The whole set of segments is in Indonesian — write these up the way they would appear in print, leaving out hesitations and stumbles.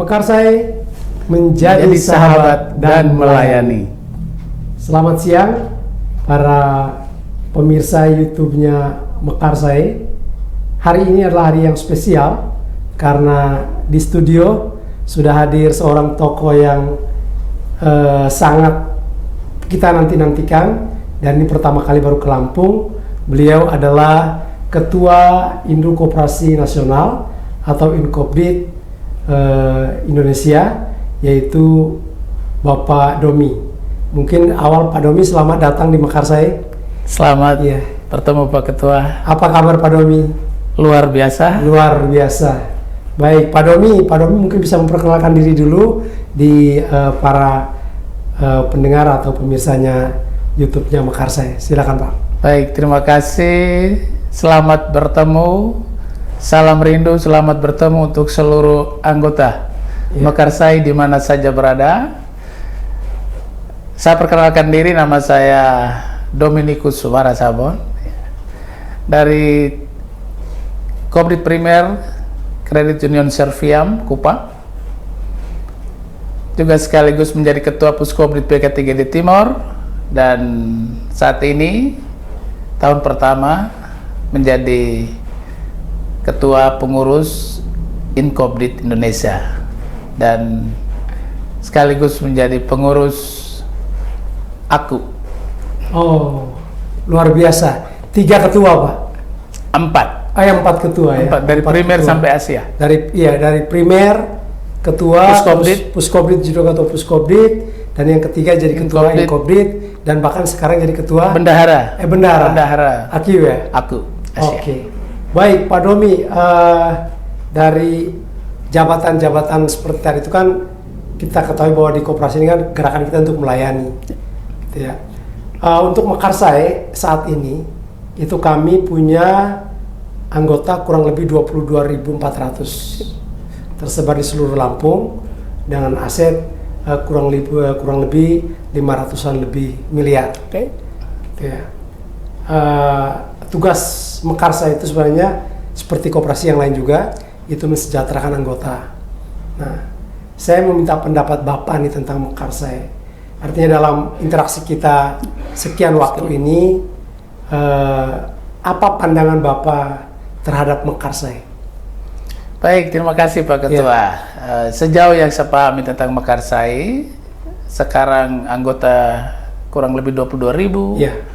Mekarsai menjadi sahabat dan melayani. Selamat siang para pemirsa YouTube-nya Mekarsai. Hari ini adalah hari yang spesial karena di studio sudah hadir seorang tokoh yang sangat kita nantikan, dan ini pertama kali baru ke Lampung. Beliau adalah Ketua Induk Koperasi Nasional atau Inkopdit Indonesia, yaitu Bapak Domi. Mungkin awal Pak Domi, selamat datang di Mekarsai. Selamat bertemu Pak Ketua. Apa kabar Pak Domi? Luar biasa. Luar biasa. Baik Pak Domi mungkin bisa memperkenalkan diri dulu di para pendengar atau pemirsanya YouTube-nya Mekarsai. Silakan Pak. Baik, terima kasih. Selamat bertemu. Salam rindu, selamat bertemu untuk seluruh anggota Mekarsai di mana saja berada. Saya perkenalkan diri, nama saya Dominikus Sumarasabon dari Kopdit Primer Kredit Union Serviam Kupang, juga sekaligus menjadi Ketua Puskopdit PK3D Timor, dan saat ini tahun pertama menjadi Ketua Pengurus Inkopdit Indonesia dan sekaligus menjadi pengurus AKU. Oh, luar biasa. 3 ketua Pak? 4. 4 ketua ya? 4, dari primer sampai Asia. Dari primer, ketua, Puskopdit juga ketua Puskopdit, dan yang ketiga jadi ketua Inkopdit, dan bahkan sekarang jadi ketua Bendahara. Bendahara. AKU ya? AKU Asia. Oke. Baik Pak Domi, dari jabatan-jabatan seperti tadi itu kan kita ketahui bahwa di koperasi ini kan gerakan kita untuk melayani, gitu ya. Untuk Mekarsai saat ini itu kami punya anggota kurang lebih 22.400 tersebar di seluruh Lampung dengan aset kurang lebih 500-an lebih miliar. Oke. Gitu ya. Tugas Mekarsai itu sebenarnya seperti koperasi yang lain juga, itu mensejahterakan anggota. Nah, saya meminta pendapat Bapak nih tentang Mekarsai. Artinya dalam interaksi kita sekian waktu ini, apa pandangan Bapak terhadap Mekarsai? Baik, terima kasih Pak Ketua. Sejauh yang saya pahami tentang Mekarsai, sekarang anggota kurang lebih 22.000.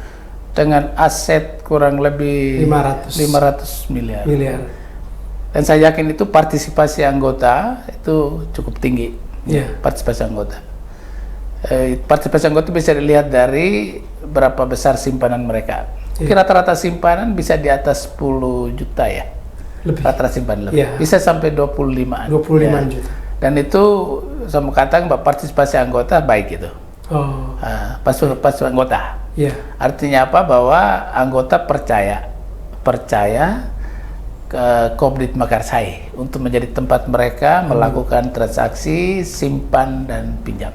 Dengan aset kurang lebih 500 miliar. Dan saya yakin itu partisipasi anggota itu cukup tinggi. Partisipasi anggota. Partisipasi anggota bisa dilihat dari berapa besar simpanan mereka. Rata-rata simpanan bisa di atas 10 juta ya. Rata-rata simpanan lebih. Bisa sampai 25-an. 25 juta. Dan itu saya mau katakan bahwa partisipasi anggota baik itu. Partisipasi anggota. Artinya apa? Bahwa anggota percaya ke Kopdit Mekarsai untuk menjadi tempat mereka melakukan transaksi simpan dan pinjam.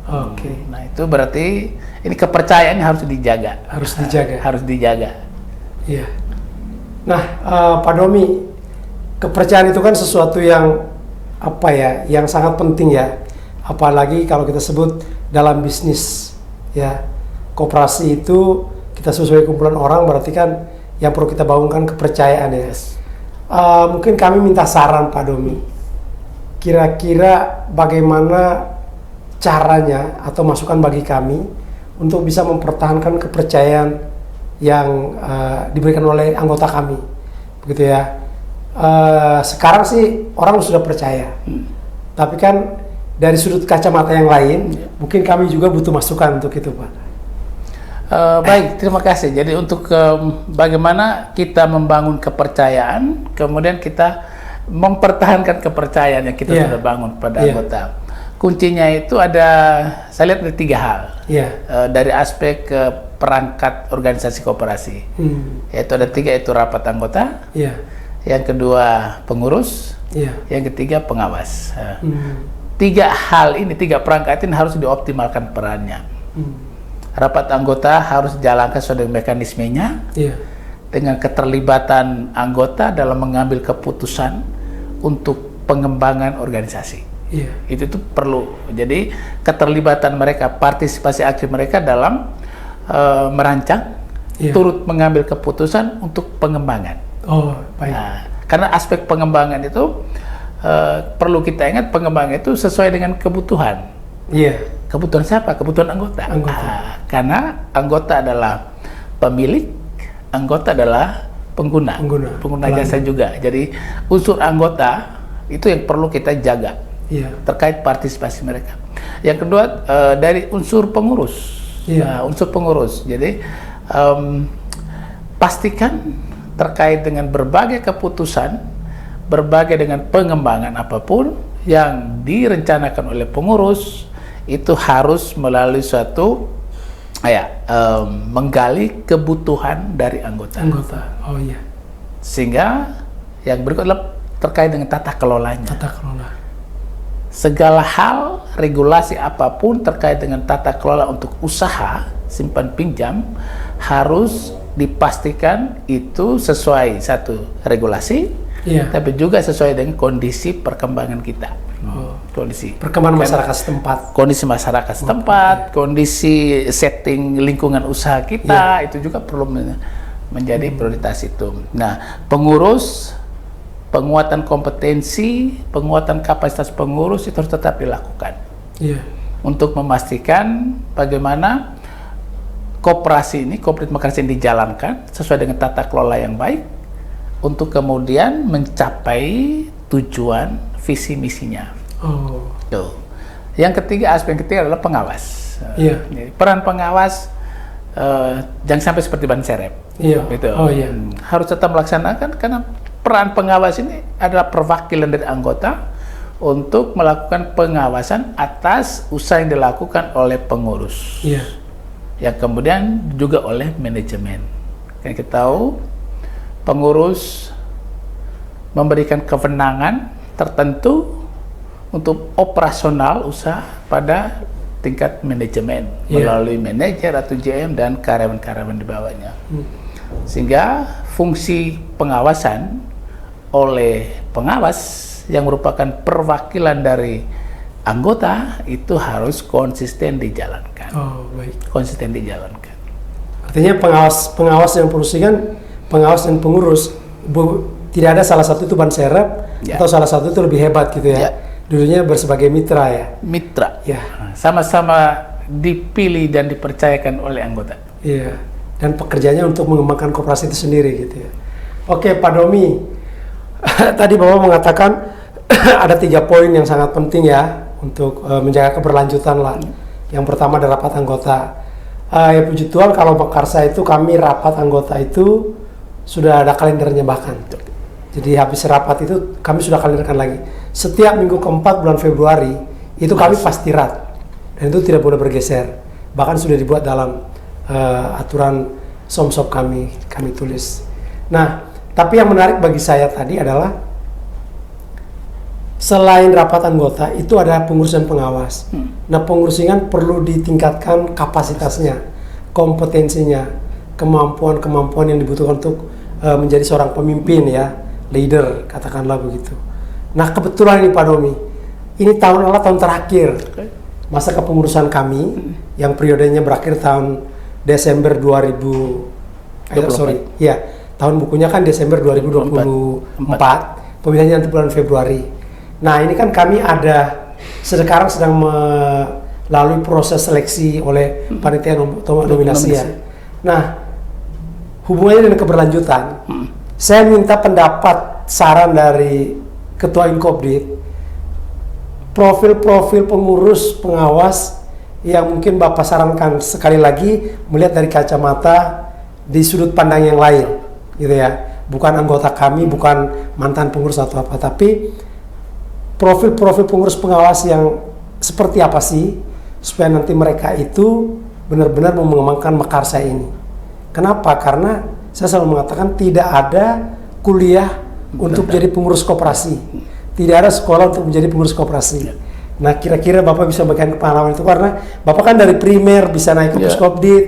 Oke. Nah, itu berarti ini kepercayaan harus dijaga. Harus dijaga. Nah, Pak Domi, kepercayaan itu kan sesuatu yang yang sangat penting ya. Apalagi kalau kita sebut dalam bisnis ya. Koperasi itu kita sebagai kumpulan orang, berarti kan yang perlu kita bangunkan kepercayaan ya. Mungkin kami minta saran Pak Domi, kira-kira bagaimana caranya atau masukan bagi kami untuk bisa mempertahankan kepercayaan yang diberikan oleh anggota kami, begitu ya. Sekarang sih orang sudah percaya, tapi kan dari sudut kacamata yang lain, mungkin kami juga butuh masukan untuk itu Pak. Baik, terima kasih. Jadi untuk bagaimana kita membangun kepercayaan, kemudian kita mempertahankan kepercayaan yang kita sudah bangun pada anggota. Kuncinya itu ada, saya lihat ada 3 hal. Dari aspek perangkat organisasi koperasi. Yaitu ada 3, yaitu rapat anggota. Yang kedua pengurus. Yang ketiga pengawas. 3 hal ini, 3 perangkat ini harus dioptimalkan perannya. Rapat anggota harus dijalankan sesuai dengan mekanismenya, dengan keterlibatan anggota dalam mengambil keputusan untuk pengembangan organisasi. Iya. Itu tuh perlu. Jadi keterlibatan mereka, partisipasi aktif mereka dalam merancang, turut mengambil keputusan untuk pengembangan. Oh, baik. Nah, karena aspek pengembangan itu perlu kita ingat, pengembangan itu sesuai dengan kebutuhan. Iya. Kebutuhan siapa? Kebutuhan anggota. Karena anggota adalah pemilik, anggota adalah pengguna jasa juga. Jadi unsur anggota itu yang perlu kita jaga terkait partisipasi mereka. Yang kedua dari unsur pengurus. Unsur pengurus. Jadi pastikan terkait dengan berbagai keputusan, berbagai dengan pengembangan apapun yang direncanakan oleh pengurus itu harus melalui suatu menggali kebutuhan dari anggota. Oh iya. Sehingga yang berikut adalah terkait dengan tata kelolanya. Tata kelola. Segala hal, regulasi apapun terkait dengan tata kelola untuk usaha simpan pinjam harus dipastikan itu sesuai satu regulasi, tapi juga sesuai dengan kondisi perkembangan kita. Kondisi perkembangan masyarakat setempat, kondisi masyarakat setempat, kondisi setting lingkungan usaha kita itu juga perlu menjadi prioritas itu. Nah, pengurus, penguatan kompetensi, penguatan kapasitas pengurus itu harus tetap dilakukan untuk memastikan bagaimana koperasi ini, kooperatif mekanisme ini dijalankan sesuai dengan tata kelola yang baik untuk kemudian mencapai tujuan visi misinya. Tuh. Yang ketiga, aspek ketiga adalah pengawas. Peran pengawas jangan sampai seperti ban serep. Gitu. Harus tetap melaksanakan karena peran pengawas ini adalah perwakilan dari anggota untuk melakukan pengawasan atas usaha yang dilakukan oleh pengurus. Yang kemudian juga oleh manajemen. Kan kita tahu pengurus memberikan kewenangan tertentu untuk operasional usaha pada tingkat manajemen melalui manajer atau GM dan karyawan-karyawan di bawahnya. Sehingga fungsi pengawasan oleh pengawas yang merupakan perwakilan dari anggota itu harus konsisten dijalankan. Konsisten dijalankan. Artinya pengawas yang fungsikan pengawas dan pengurus, tidak ada salah satu itu ban serep atau salah satu itu lebih hebat gitu ya. Dulunya bersebagai mitra ya. Mitra. Sama-sama dipilih dan dipercayakan oleh anggota. Dan pekerjaannya untuk mengembangkan koperasi itu sendiri gitu ya. Oke, Pak Domi. Tadi Bapak mengatakan ada 3 poin yang sangat penting ya untuk menjaga keberlanjutan lah. Yang pertama adalah rapat anggota. Ya puji Tuhan kalau Mekarsa itu kami rapat anggota itu sudah ada kalendernya bahkan. Jadi habis rapat itu kami sudah kalenderkan lagi. Setiap minggu keempat bulan Februari itu kami pasti rat. Dan itu tidak boleh bergeser. Bahkan sudah dibuat dalam aturan somsop kami tulis. Nah, tapi yang menarik bagi saya tadi adalah selain rapat anggota itu ada pengurus dan pengawas. Nah, pengurus ini perlu ditingkatkan kapasitasnya, kompetensinya, kemampuan-kemampuan yang dibutuhkan untuk menjadi seorang pemimpin ya, leader katakanlah begitu. Nah, kebetulan ini Pak Domi, ini tahun terakhir masa kepengurusan kami yang periodenya berakhir tahun Desember 2024. Tahun bukunya kan Desember 2024, pemilihannya nanti bulan Februari. Nah, ini kan kami sekarang sedang melalui proses seleksi oleh panitia nominasi ya. Nah, hubungannya dengan keberlanjutan, saya minta pendapat saran dari Ketua Inkopdit, profil-profil pengurus pengawas yang mungkin Bapak sarankan sekali lagi melihat dari kacamata di sudut pandang yang lain, gitu ya. Bukan anggota kami, bukan mantan pengurus atau apa, tapi profil-profil pengurus pengawas yang seperti apa sih supaya nanti mereka itu benar-benar mau mengembangkan Mekarsa ini. Kenapa? Karena saya selalu mengatakan tidak ada kuliah untuk jadi pengurus koperasi, tidak ada sekolah untuk menjadi pengurus koperasi. Nah, kira-kira Bapak bisa bagikan pengalaman itu karena Bapak kan dari primer bisa naik ke Puskopdit,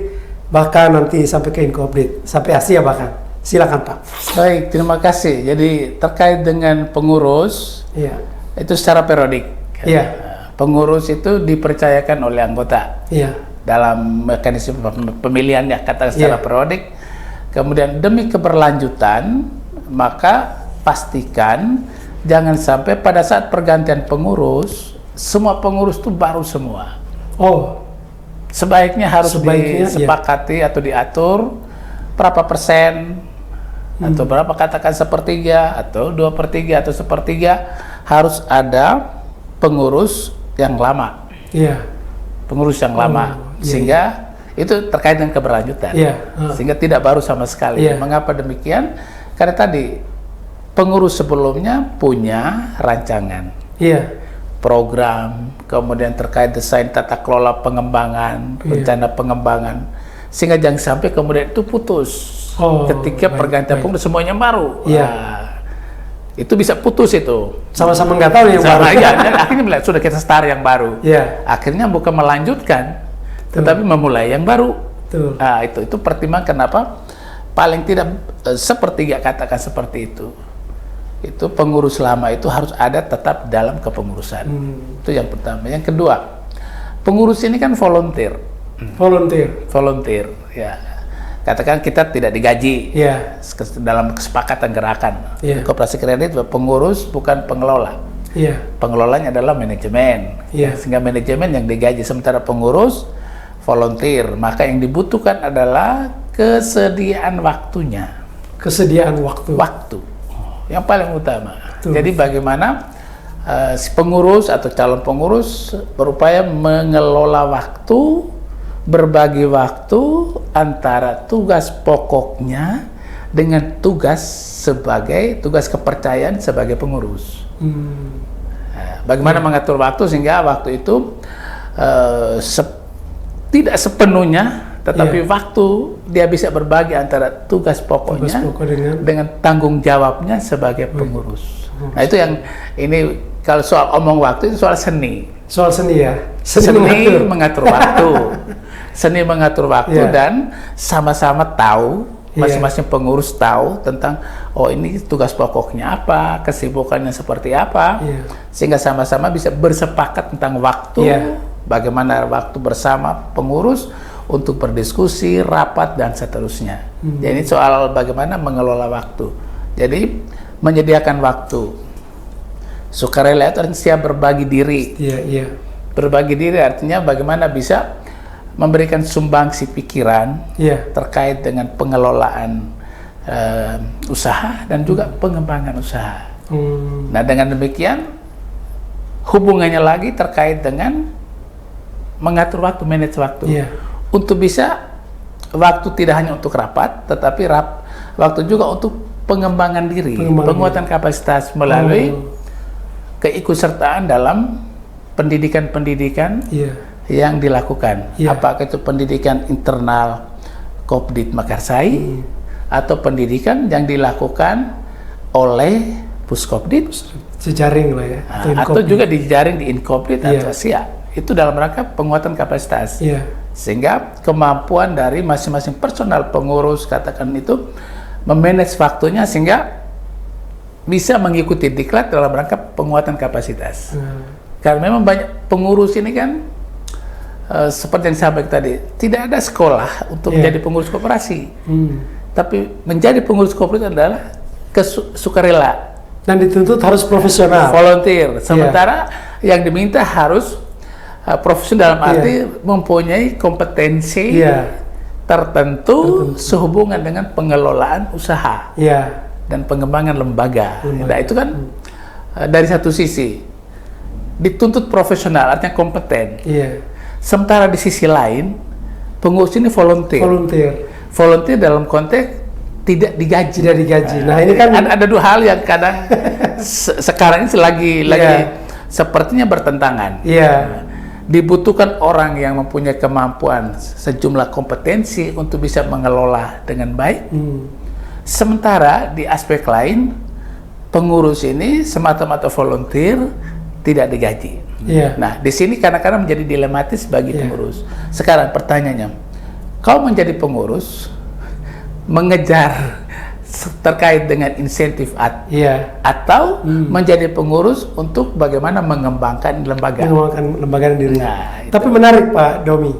bahkan nanti sampai ke Inkopdit, sampai Asia bahkan. Silakan Pak. Baik, terima kasih. Jadi terkait dengan pengurus, itu secara periodik. Iya. Pengurus itu dipercayakan oleh anggota Iya. dalam mekanisme pemilihan ya, kata secara Iya. periodik. Kemudian demi keberlanjutan, maka pastikan jangan sampai pada saat pergantian pengurus, semua pengurus itu baru semua. Oh, Sebaiknya harus Sebaiknya, disepakati atau diatur berapa persen, atau berapa, katakan 1/3 atau 2/3 atau 1/3 harus ada pengurus yang lama. iya. Pengurus yang lama, iya, sehingga itu terkait dengan keberlanjutan. Iya. Sehingga tidak baru sama sekali. Iya. Mengapa demikian? Karena tadi pengurus sebelumnya punya rancangan, Iya. program, kemudian terkait desain tata kelola pengembangan, Iya. rencana pengembangan, sehingga jangan sampai kemudian itu putus Oh, ketika baik, pergantian baik. pengurus semuanya baru. Iya. Nah, itu bisa putus itu. Sama-sama nggak tahu nih yang baru. Sama ya, dan akhirnya bilang sudah kita start yang baru. Iya. Akhirnya bukan melanjutkan, tetapi memulai yang baru. Betul. Nah, itu pertimbangan kenapa paling tidak 1/3, katakan seperti itu. Itu pengurus lama itu harus ada tetap dalam kepengurusan. Itu yang pertama. Yang kedua, pengurus ini kan volunteer. Volunteer. Ya. Katakan kita tidak digaji. Iya. Dalam kesepakatan gerakan. Iya. Koperasi kredit pengurus bukan pengelola. Iya. Pengelolanya adalah manajemen. Iya. Sehingga manajemen yang digaji, sementara pengurus volunteer. Maka yang dibutuhkan adalah kesediaan waktunya. Kesediaan waktu. Waktu yang paling utama. Betul. Jadi bagaimana si pengurus atau calon pengurus berupaya mengelola waktu, berbagi waktu antara tugas pokoknya dengan tugas kepercayaan sebagai pengurus. Nah, bagaimana mengatur waktu sehingga waktu itu tidak sepenuhnya, tetapi waktu dia bisa berbagi antara tugas pokoknya pokok dengan tanggung jawabnya sebagai pengurus. Nah, itu yang ini kalau soal omong waktu itu soal seni. Soal seni ya. Seni mengatur waktu. Seni mengatur waktu Iya. dan sama-sama tahu, masing-masing pengurus tahu tentang ini tugas pokoknya apa, kesibukannya seperti apa, sehingga sama-sama bisa bersepakat tentang waktu, bagaimana waktu bersama pengurus untuk berdiskusi, rapat, dan seterusnya. Jadi ini soal bagaimana mengelola waktu. Jadi menyediakan waktu. Sukarela itu artinya siap berbagi diri. Iya. Berbagi diri artinya bagaimana bisa memberikan sumbangsi pikiran terkait dengan pengelolaan usaha dan juga pengembangan usaha. Nah, dengan demikian hubungannya lagi terkait dengan mengatur waktu, manage waktu. Untuk bisa waktu tidak hanya untuk rapat, tetapi waktu juga untuk pengembangan diri, penguatan kapasitas melalui keikutsertaan dalam pendidikan-pendidikan yang dilakukan. Apakah itu pendidikan internal Kopdit Makarsai atau pendidikan yang dilakukan oleh Puskopdit, jejaring lah ya, atau juga dijaring di Inkopdit atau SIA. Itu dalam rangka penguatan kapasitas. Sehingga kemampuan dari masing-masing personal pengurus, katakan itu, memanage waktunya sehingga bisa mengikuti diklat dalam rangka penguatan kapasitas. Karena memang banyak pengurus ini kan, seperti yang saya sampaikan tadi, tidak ada sekolah untuk menjadi pengurus koperasi. Tapi menjadi pengurus koperasi adalah sukarela. Dan dituntut harus profesional. Volunteer. Sementara yang diminta harus profesional dalam arti mempunyai kompetensi tertentu sehubungan dengan pengelolaan usaha dan pengembangan lembaga. Nah, itu kan dari satu sisi dituntut profesional, artinya kompeten. Sementara di sisi lain pengurus ini volunteer. Volunteer dalam konteks tidak digaji. Nah, ini kan ada dua hal yang kadang sekarang ini lagi sepertinya bertentangan. Dibutuhkan orang yang mempunyai kemampuan sejumlah kompetensi untuk bisa mengelola dengan baik. Sementara di aspek lain pengurus ini semata-mata volunteer, tidak digaji. Nah, di sini kadang-kadang menjadi dilematis bagi pengurus. Sekarang pertanyaannya, kau menjadi pengurus mengejar terkait dengan insentif Iya. atau menjadi pengurus untuk bagaimana mengembangkan lembaga. Mengembangkan lembaga diri. Nah, itu. Tapi menarik Pak Domi.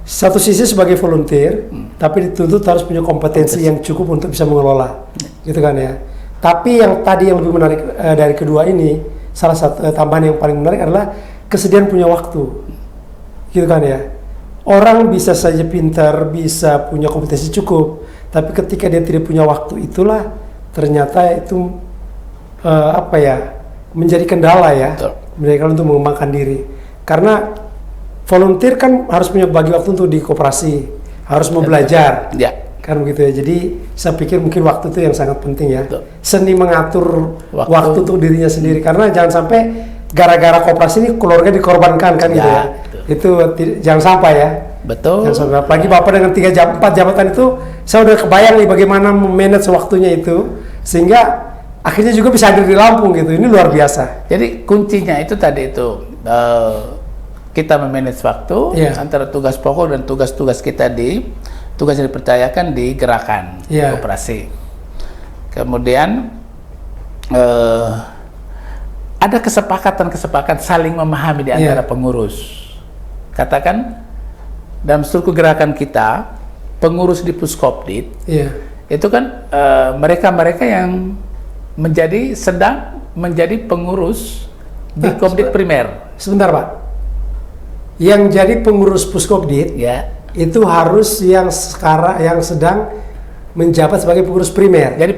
Satu sisi sebagai volunteer, tapi dituntut harus punya kompetensi yang cukup untuk bisa mengelola, gitu kan ya. Tapi yang tadi yang lebih menarik dari kedua ini, salah satu tambahan yang paling menarik adalah kesediaan punya waktu, gitu kan ya. Orang bisa saja pintar, bisa punya kompetensi cukup, tapi ketika dia tidak punya waktu, itulah ternyata itu menjadi kendala ya, menjadi kendala untuk mengembangkan diri. Karena volunteer kan harus punya bagi waktu untuk di koperasi, harus mau belajar, kan begitu ya. Jadi saya pikir mungkin waktu itu yang sangat penting ya. Seni mengatur waktu untuk dirinya sendiri, karena jangan sampai gara-gara koperasi ini keluarga dikorbankan kan gitu ya. Itu jangan sampai ya. Betul. Jangan sampai. Apalagi Bapak dengan 4 jabatan itu, saya udah kebayang nih bagaimana memanage waktunya itu, sehingga akhirnya juga bisa hadir di Lampung gitu. Ini luar biasa. Jadi kuncinya itu tadi itu. Kita memanage waktu antara tugas pokok dan tugas-tugas kita tugas yang dipercayakan di gerakan operasi. Kemudian ada kesepakatan saling memahami di antara pengurus. Katakan dalam struktur gerakan kita, pengurus di Puskopdit itu kan mereka-mereka yang sedang menjadi pengurus di Kopdit primer. Sebentar Pak. Yang jadi pengurus Puskopdit itu harus yang sedang menjabat sebagai pengurus primer. Jadi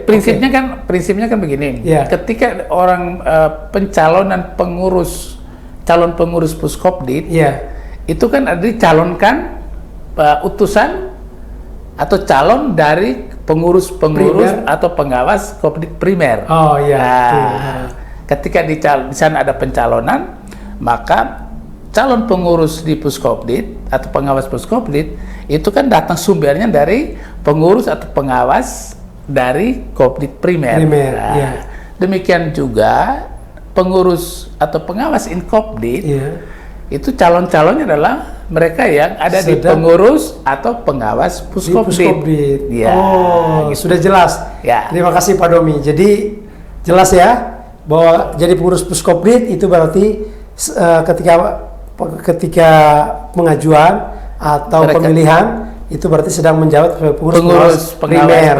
prinsipnya kan begini. Ketika orang pencalonan calon pengurus Puskopdit, itu kan ada dicalonkan utusan atau calon dari pengurus atau pengawas Kopdit primer. Oh iya. Ketika di sana ada pencalonan, maka calon pengurus di Puskopdit atau pengawas Puskopdit itu kan datang sumbernya dari pengurus atau pengawas dari Kopdit primer. Demikian juga pengurus atau pengawas Inkopdit itu calon-calonnya adalah mereka yang ada di pengurus atau pengawas Puskopdit. Gitu. Sudah jelas. Terima kasih Pak Domi. Jadi jelas ya bahwa jadi pengurus Puskopdit itu berarti ketika pengajuan atau pemilihan itu berarti sedang menjabat sebagai pengurus primer.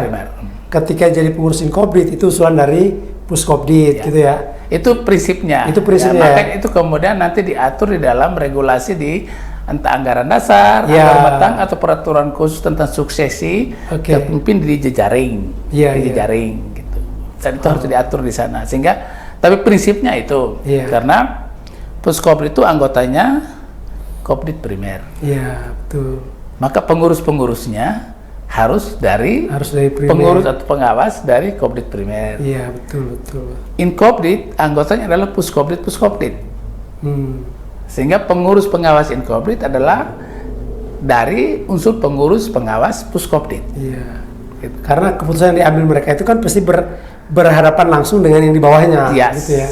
Ketika jadi pengurus Inkopdit itu usulan dari Puskopdit gitu ya. Itu prinsipnya. Maka itu kemudian nanti diatur di dalam regulasi di entah anggaran dasar, anggaran batang atau peraturan khusus tentang suksesi kepemimpin di jejaring, gitu. Dan itu harus diatur di sana. Sehingga, tapi prinsipnya itu karena Puskopdit itu anggotanya Kopdit primer. Iya, betul. Maka pengurus-pengurusnya harus dari primer. Pengurus atau pengawas dari Kopdit primer. Iya, betul. Inkopdit anggotanya adalah Puskopdit. Sehingga pengurus pengawas Inkopdit adalah dari unsur pengurus pengawas Puskopdit. Iya. Karena keputusan yang diambil mereka itu kan pasti berhadapan langsung dengan yang di bawahnya, gitu ya.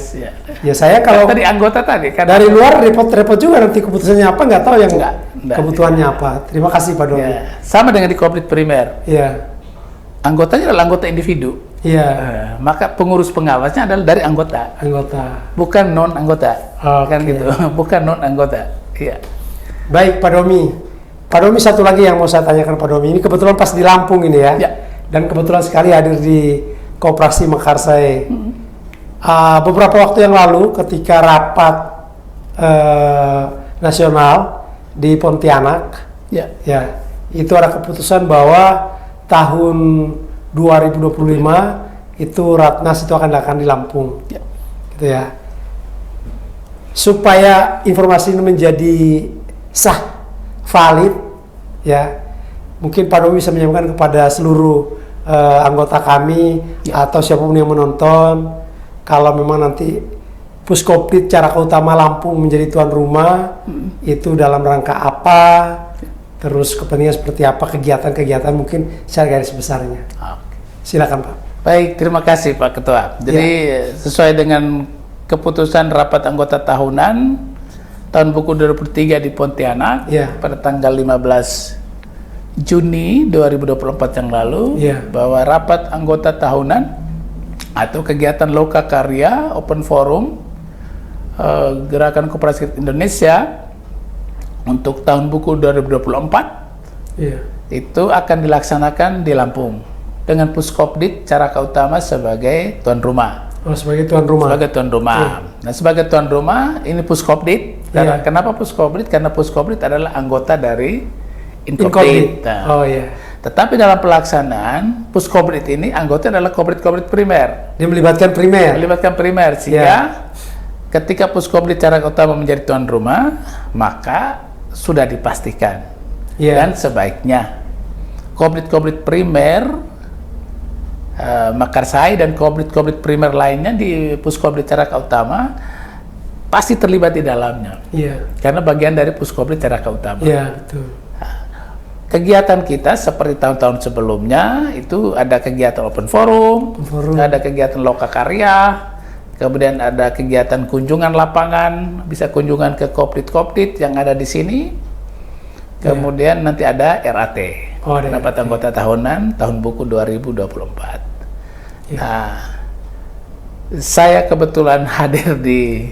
Ya saya kalau tadi anggota tadi kan dari luar repot-repot juga nanti keputusannya apa, nggak tahu yang kebutuhannya apa. Terima kasih Pak Domi. Sama dengan di Kopdit primer. Anggotanya adalah anggota individu. Maka pengurus pengawasnya adalah dari anggota, bukan non anggota. Kan gitu, bukan non anggota. Baik Pak Domi. Pak Domi, satu lagi yang mau saya tanyakan Pak Domi. Ini kebetulan pas di Lampung ini ya. Dan kebetulan sekali hadir di Koperasi Mekarsai. Beberapa waktu yang lalu ketika rapat nasional di Pontianak, itu ada keputusan bahwa tahun 2025 itu Ratnas itu akan di Lampung, gitu ya. Supaya informasi ini menjadi sah, valid, ya, mungkin Pak Domi bisa menyampaikan kepada seluruh anggota kami atau siapapun yang menonton, kalau memang nanti Puskopdit cara utama Lampung menjadi tuan rumah, itu dalam rangka apa, terus kepentingan seperti apa, kegiatan-kegiatan mungkin secara garis besarnya. Silakan Pak. Baik, terima kasih Pak Ketua. Jadi sesuai dengan keputusan rapat anggota tahunan tahun buku 2023 di Pontianak pada tanggal 15 Juni 2024 yang lalu bahwa rapat anggota tahunan atau kegiatan Lokakarya Open Forum Gerakan Koperasi Indonesia untuk tahun buku 2024 itu akan dilaksanakan di Lampung dengan Puskopdit Caraka Utama sebagai tuan rumah. Sebagai tuan rumah. Sebagai tuan rumah. Nah, sebagai tuan rumah ini Puskopdit. Kenapa Puskopdit? Karena Puskopdit adalah anggota dari Inkopdit. Nah, tetapi dalam pelaksanaan Puskopdit ini anggota adalah Kopdit primer. Dia melibatkan primer. Melibatkan primer sehingga ketika Puskopdit Caraka Utama menjadi tuan rumah, maka sudah dipastikan dan sebaiknya Kopdit primer Makarsai dan Kopdit primer lainnya di Puskopdit Caraka Utama pasti terlibat di dalamnya. Karena bagian dari Puskopdit Caraka Utama. Betul. Kegiatan kita seperti tahun-tahun sebelumnya itu ada kegiatan open forum, ada kegiatan Lokakarya, kemudian ada kegiatan kunjungan lapangan, bisa kunjungan ke Kopdit yang ada di sini. Kemudian nanti ada RAT, rapat anggota tahunan tahun buku 2024. Nah, saya kebetulan hadir di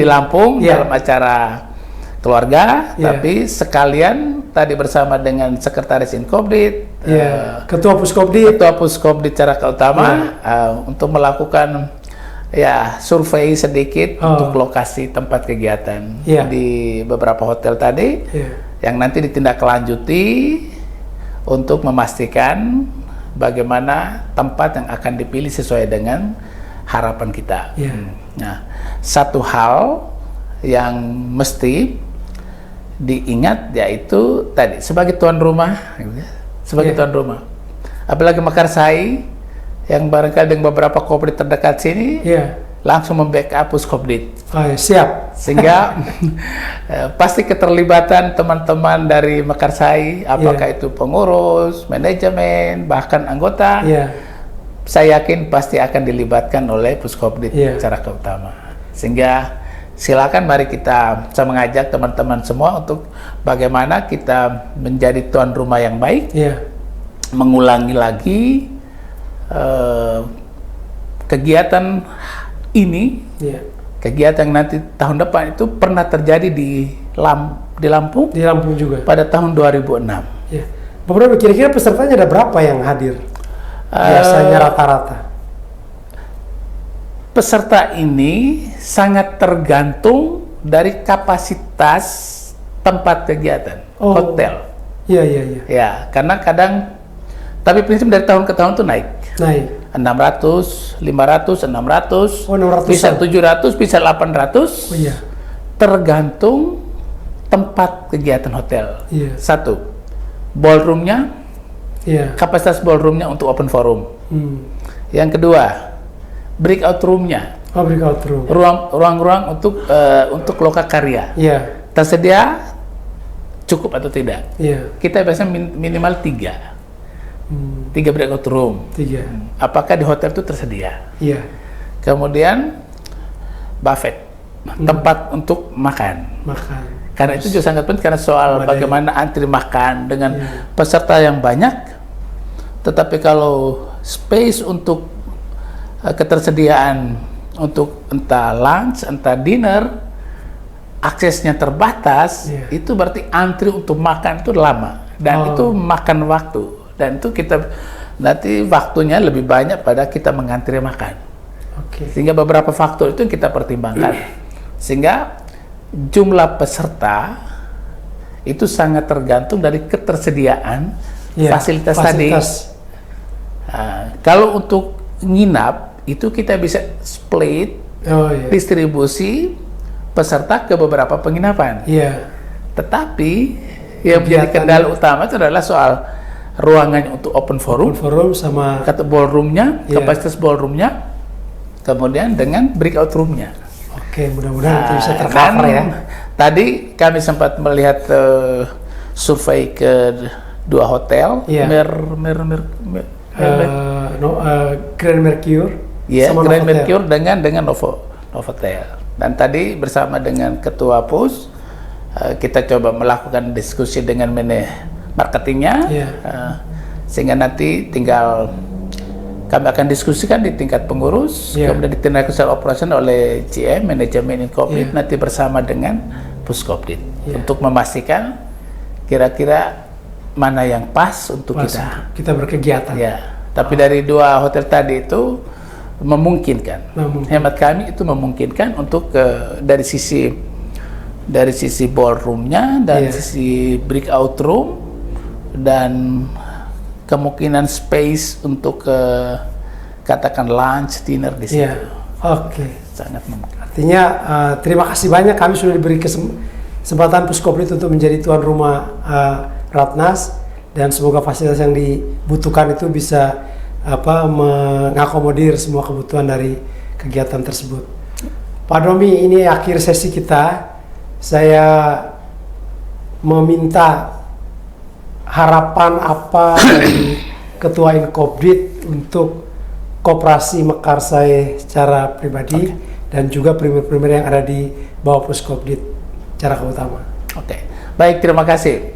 Lampung dalam acara keluarga, tapi sekalian tadi bersama dengan Sekretaris Inkopdit, Ketua Puskopdit Caraka Utama untuk melakukan survei sedikit untuk lokasi tempat kegiatan di beberapa hotel tadi, yang nanti ditindaklanjuti untuk memastikan bagaimana tempat yang akan dipilih sesuai dengan harapan kita. Nah, satu hal yang mesti diingat yaitu tadi sebagai tuan rumah, tuan rumah, apalagi Makarsai yang barangkali dengan beberapa Kopdit terdekat sini langsung membackup Puskopdit. Siap. Sehingga pasti keterlibatan teman-teman dari Makarsai, apakah itu pengurus, manajemen, bahkan anggota, saya yakin pasti akan dilibatkan oleh Puskopdit Caraka Utama. Sehingga silakan mari saya mengajak teman-teman semua untuk bagaimana kita menjadi tuan rumah yang baik, mengulangi lagi kegiatan ini, kegiatan nanti tahun depan itu pernah terjadi di Lampung juga pada tahun 2006. Beberapa kira-kira pesertanya ada berapa yang hadir? Biasanya rata-rata. Peserta ini sangat tergantung dari kapasitas tempat kegiatan, hotel. Iya. Karena kadang, tapi prinsip dari tahun ke tahun itu naik. 600, 500, 600, bisa 700, bisa 800. Tergantung tempat kegiatan hotel. Satu, ballroomnya, kapasitas ballroomnya untuk open forum. Yang kedua, breakout roomnya, ruang-ruang untuk Lokakarya, tersedia cukup atau tidak? Kita biasanya minimal 3 breakout room. Apakah di hotel itu tersedia? Kemudian buffet, tempat untuk makan. Karena itu juga sangat penting, karena soal bagaimana antri makan dengan peserta yang banyak. Tetapi kalau space untuk ketersediaan untuk entah lunch, entah dinner, aksesnya terbatas, itu berarti antri untuk makan itu lama dan itu makan waktu, dan itu kita nanti waktunya lebih banyak pada kita mengantri makan. Sehingga beberapa faktor itu yang kita pertimbangkan, sehingga jumlah peserta itu sangat tergantung dari ketersediaan fasilitas tadi. Kalau untuk nginap itu kita bisa split distribusi peserta ke beberapa penginapan. Tetapi yang menjadi kendala utama itu adalah soal ruangannya untuk open forum sama kata ballroomnya, kapasitas ballroomnya, kemudian dengan breakout roomnya. Mudah-mudahan itu bisa tercover ya. Tadi kami sempat melihat survei ke 2 hotel, Grand Mercure, Grand Mercure dengan Novotel. Dan tadi bersama dengan Ketua Pus, kita coba melakukan diskusi dengan marketingnya, sehingga nanti tinggal kami akan diskusikan di tingkat pengurus, kemudian ditindak secara operasional oleh GM, manajemen Inkopdit, nanti bersama dengan Puskopdit untuk memastikan kira-kira mana yang pas untuk kita berkegiatan. Tapi dari 2 hotel tadi itu memungkinkan. Hemat kami itu memungkinkan untuk dari sisi ballroomnya, dari sisi breakout room, dan kemungkinan space untuk katakan lunch, dinner di situ. Sangat memungkinkan. Artinya terima kasih banyak, kami sudah diberi kesempatan Puskopdit untuk menjadi tuan rumah Ratnas, dan semoga fasilitas yang dibutuhkan itu bisa mengakomodir semua kebutuhan dari kegiatan tersebut. Pak Domi, ini akhir sesi kita. Saya meminta harapan apa dari Ketua Inkopdit untuk Koperasi Mekarsai secara pribadi dan juga primer-primer yang ada di bawah Puskopdit secara utama. Baik, terima kasih.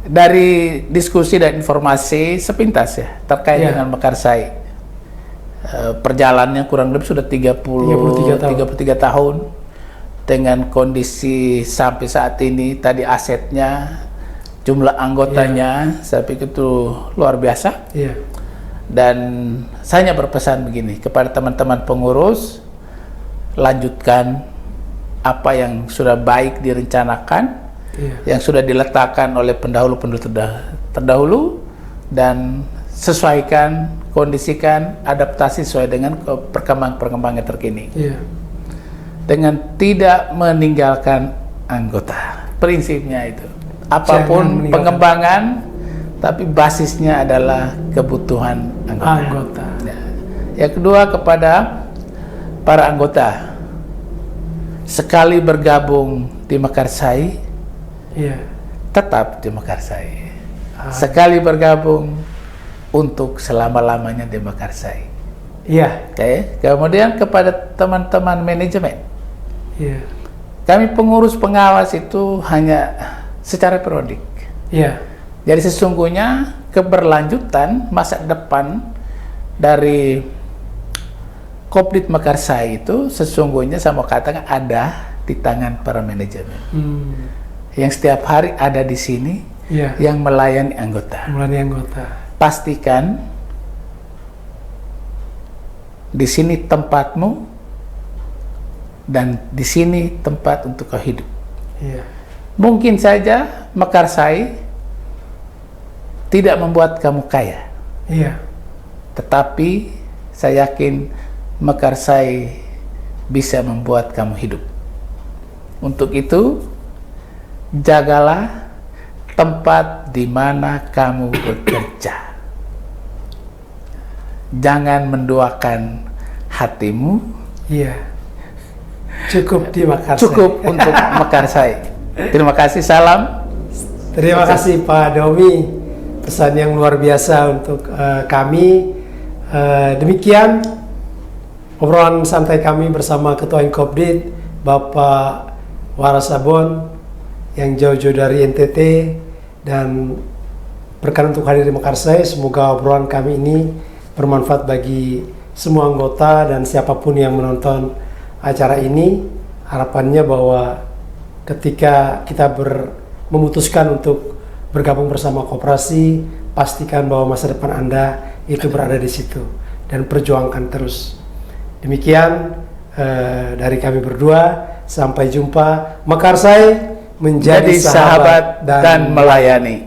Dari diskusi dan informasi sepintas terkait dengan Mekarsai, perjalanannya kurang lebih sudah 33 tahun dengan kondisi sampai saat ini. Tadi asetnya, jumlah anggotanya, saya pikir itu luar biasa. Dan saya hanya berpesan begini kepada teman-teman pengurus, lanjutkan apa yang sudah baik direncanakan, yang sudah diletakkan oleh pendahulu-pendahulu terdahulu, dan sesuaikan, kondisikan, adaptasi sesuai dengan perkembangan terkini. Dengan tidak meninggalkan anggota. Prinsipnya itu. Apapun pengembangan, tapi basisnya adalah kebutuhan anggota. Yang kedua, kepada para anggota, sekali bergabung di Mekarsai, tetap di Mekarsai. Sekali bergabung untuk selama-lamanya di Mekarsai. Kemudian kepada teman-teman manajemen, kami pengurus pengawas itu hanya secara periodik. Jadi sesungguhnya keberlanjutan masa depan dari Kopdit Mekarsai itu sesungguhnya saya mau katakan ada di tangan para manajemen. Yang setiap hari ada di sini, yang melayani anggota. Pastikan di sini tempatmu, dan di sini tempat untuk kau hidup. Mungkin saja Mekarsai tidak membuat kamu kaya, tetapi saya yakin Mekarsai bisa membuat kamu hidup. Untuk itu, jagalah tempat di mana kamu bekerja. Jangan menduakan hatimu. Cukup di Mekarsai. Cukup untuk Mekarsai. Terima kasih, salam. Terima kasih Pak Domi, pesan yang luar biasa untuk kami. Demikian obrolan santai kami bersama Ketua Inkopdit, Bapak Warasabon, yang jauh-jauh dari NTT dan berkenan untuk hadir di Mekarsai. Semoga obrolan kami ini bermanfaat bagi semua anggota dan siapapun yang menonton acara ini. Harapannya bahwa ketika kita memutuskan untuk bergabung bersama koperasi, pastikan bahwa masa depan Anda itu berada di situ dan perjuangkan terus. Demikian dari kami berdua. Sampai jumpa. Mekarsai menjadi sahabat dan melayani.